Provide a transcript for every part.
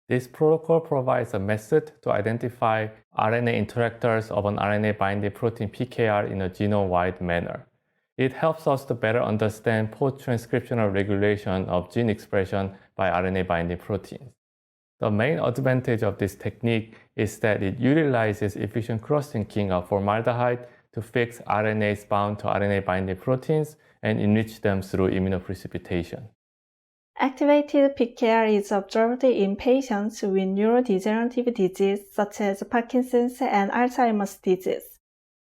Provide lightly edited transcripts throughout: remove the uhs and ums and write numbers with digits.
This protocol provides a method to identify RNA interactors of an RNA-binding protein PKR in a genome-wide manner. It helps us to better understand post-transcriptional regulation of gene expression by RNA-binding proteins. The main advantage of this technique is that it utilizes efficient cross-linking of formaldehyde to fix RNAs bound to RNA-binding proteins and enrich them through immunoprecipitation. Activated PKR is observed in patients with neurodegenerative disease such as Parkinson's and Alzheimer's disease.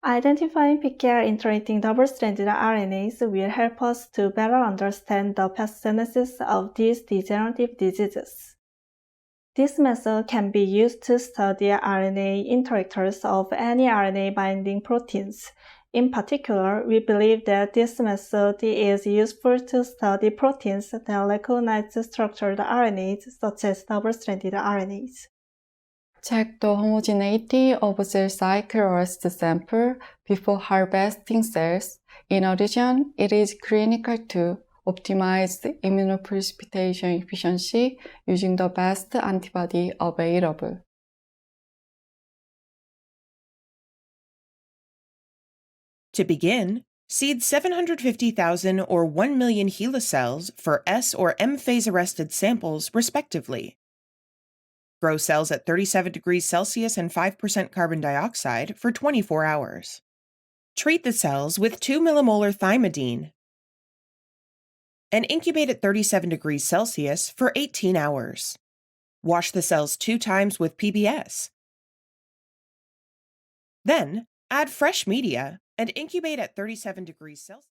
Identifying PKR interacting double-stranded RNAs will help us to better understand the pathogenesis of these degenerative diseases. This method can be used to study RNA interactors of any RNA-binding proteins. In particular, we believe that this method is useful to study proteins that recognize structured RNAs such as double-stranded RNAs. Check the homogeneity of cell cycle arrest sample before harvesting cells. In addition, it is critical to optimize the immunoprecipitation efficiency using the best antibody available. To begin, seed 750,000 or 1 million HeLa cells for S or M phase arrested samples, respectively. Grow cells at 37 degrees Celsius and 5% carbon dioxide for 24 hours. Treat the cells with 2 millimolar thymidine and incubate at 37 degrees Celsius for 18 hours. Wash the cells 2 times with PBS. Then, add fresh media and incubate at 37 degrees Celsius.